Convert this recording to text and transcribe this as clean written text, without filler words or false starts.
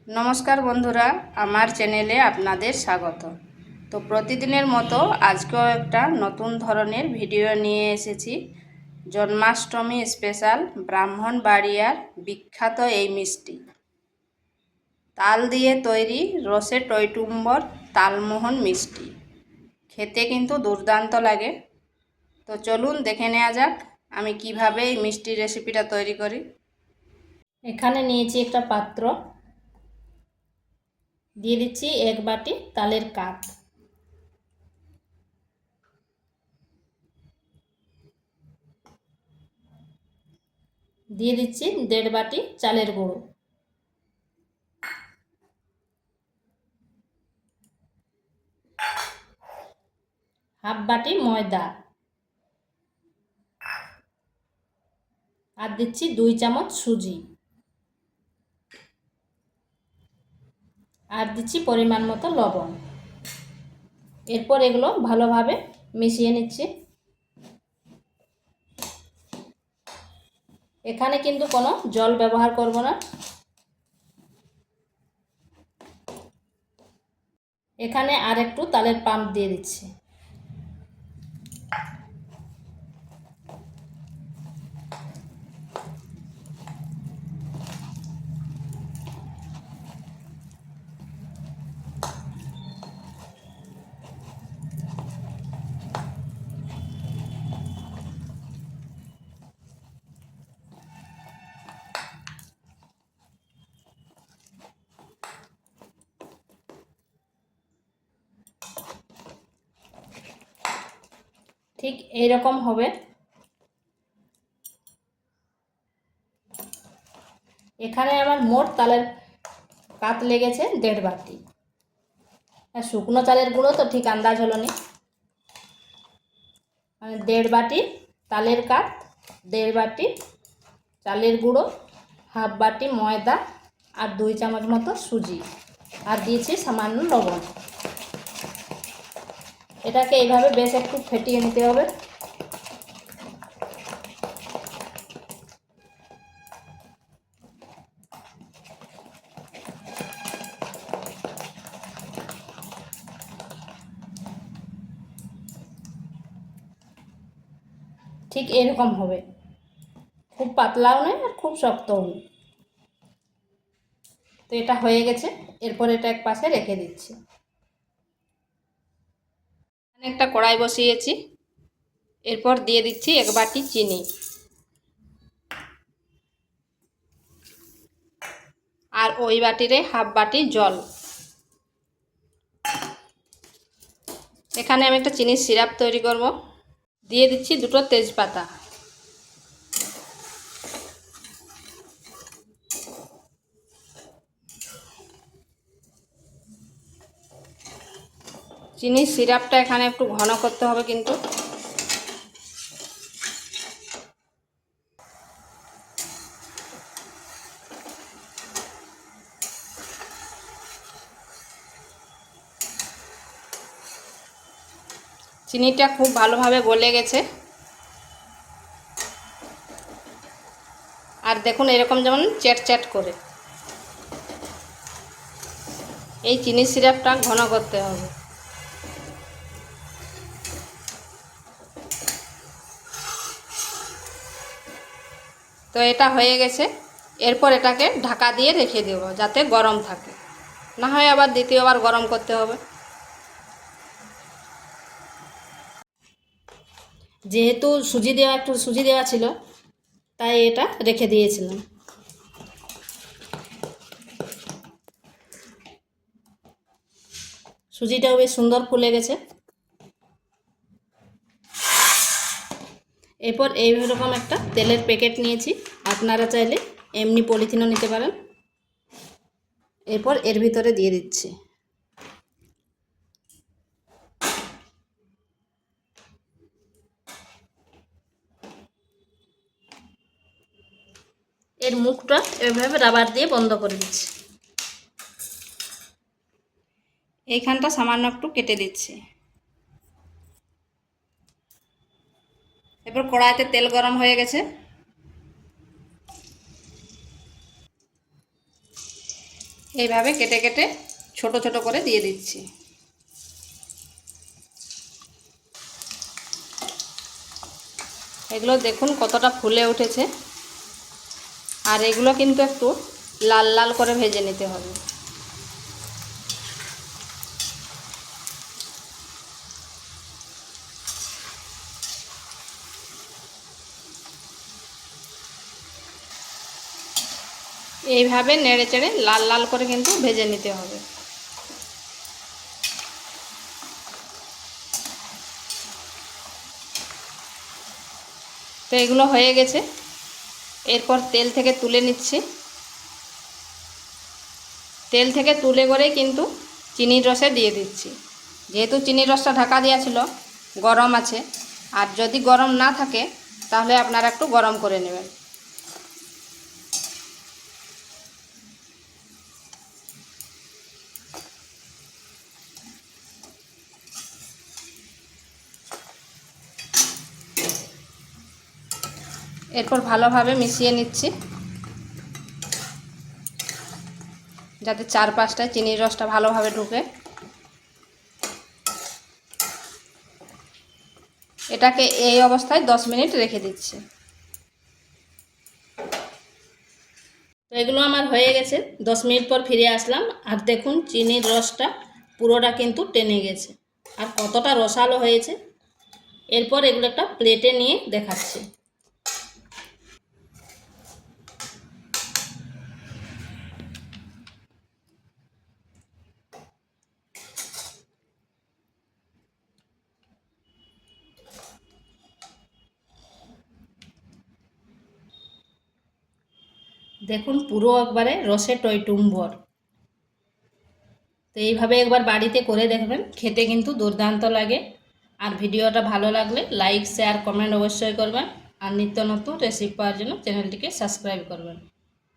নমস্কার বন্ধুরা, আমার চ্যানেলে আপনাদের স্বাগত। তো প্রতিদিনের মতো আজকেও একটা নতুন ধরনের ভিডিও নিয়ে এসেছি। জন্মাষ্টমী স্পেশাল ব্রাহ্মণবাড়িয়ার বিখ্যাত এই মিষ্টি তাল দিয়ে তৈরি রসে টইটুম্বর তালমোহন মিষ্টি। খেতে কিন্তু দুর্দান্ত লাগে। তো চলুন দেখে নেওয়া যাক আমি কিভাবে এই মিষ্টি রেসিপিটা তৈরি করি। এখানে নিয়েছি একটা পাত্র, দিয়ে দিচ্ছি 1 বাটি তালের কাপ, দিয়ে দিচ্ছি 1.5 বাটি চালের গুঁড়ো, হাফ বাটি ময়দা, আর দিচ্ছি 2 চামচ সুজি, আর দিচ্ছি পরিমাণ মতো লবণ। এরপর এগুলো ভালোভাবে মিশিয়ে নিচ্ছি। এখানে কিন্তু কোনো জল ব্যবহার করব না। এখানে আর একটু তালের পাম্প দিয়ে দিচ্ছি। ঠিক এইরকম হবে। এখানে আমার মোট তালের কাত লেগেছে 1.5 বাটি। আর শুকনো চালের গুঁড়ো তো ঠিক আন্দাজ হলো নি, মানে 1.5 বাটি তালের কাত, 1.5 বাটি চালের গুঁড়ো, হাফ বাটি ময়দা, আর 2 চামচ মতো সুজি, আর দিয়েছি সামান্য লবণ। এটাকে এইভাবে বেশ একটু ফেটিয়ে নিতে হবে। ঠিক এরকম হবে, খুব পাতলাও নয় আর খুব শক্তও নয়। তো এটা হয়ে গেছে। এরপর এটা এক পাশে রেখে দিচ্ছি। এখানে একটা কড়াই বসিয়েছি। এরপর দিয়ে দিচ্ছি 1 বাটি চিনি, আর ওই বাটিরে হাফ বাটি জল। এখানে আমি একটা চিনির সিরাপ তৈরি করব। দিয়ে দিচ্ছি 2টো তেজপাতা, চিনির সিরাপটা এখানে একটু ঘন করতে হবে কিন্তু। চিনিটা খুব ভালোভাবে গলে গেছে। আর দেখুন এরকম যেমন চ্যাট করে এই চিনির সিরাপটা ঘন করতে হবে। তো এটা হয়ে গেছে। এরপর এটাকে ঢাকা দিয়ে রেখে দেব যাতে গরম থাকে, না হয় আবার দ্বিতীয়বার গরম করতে হবে। যেহেতু একটু সুজি দেওয়া ছিল, তাই এটা রেখে দিয়েছিলাম। সুজিটাও বেশ সুন্দর ফুলে গেছে। এরপর এইরকম একটা তেলের প্যাকেট নিয়েছি, আপনারা চাইলে এমনি পলিথিনও নিতে পারেন। এরপর এর ভিতরে দিয়ে দিচ্ছি। এর মুখটা এভাবে রাবার দিয়ে বন্ধ করে দিচ্ছি। এইখানটা সামান্য একটু কেটে দিচ্ছি। এরপর কড়াইতে তেল গরম হয়ে গেছে। এইভাবে কেটে কেটে ছোট ছোট করে দিয়ে দিচ্ছি। এগুলো দেখুন কতটা ফুলে উঠেছে। আর এগুলো কিন্তু একটু লাল লাল করে ভেজে নিতে হবে। এইভাবে নেড়ে চেড়ে লাল লাল করে কিন্তু ভেজে নিতে হবে। তো এগুলো হয়ে গেছে। এরপর তেল থেকে তুলে নিচ্ছি। তেল থেকে তুলে করে কিন্তু চিনির রসে দিয়ে দিচ্ছি। যেহেতু চিনির রসটা ঢাকা দেওয়া ছিল, গরম আছে, আর যদি গরম না থাকে তাহলে আপনারা একটু গরম করে নেবেন। এরপর ভালোভাবে মিশিয়ে নিচ্ছি, যাতে চারপাশটায় চিনির রসটা ভালোভাবে ঢুকে। এটাকে এই অবস্থায় 10 মিনিট রেখে দিচ্ছি। তো এগুলো আমার হয়ে গেছে। 10 মিনিট পর ফিরে আসলাম, আর দেখুন চিনির রসটা পুরোটা কিন্তু টেনে গেছে, আর কতটা রসালো হয়েছে। এরপর এগুলো একটা প্লেটে নিয়ে দেখাচ্ছি। দেখুন পুরো একবারে রসে টইটুম্বর। তো এইভাবে একবার বাড়িতে করে দেখবেন, খেতে কিন্তু দুর্দান্ত লাগে। আর ভিডিওটা ভালো লাগলে লাইক শেয়ার কমেন্ট অবশ্যই করবেন, আর নিত্য নতুন রেসিপি পাওয়ার জন্য চ্যানেলটিকে সাবস্ক্রাইব করবেন।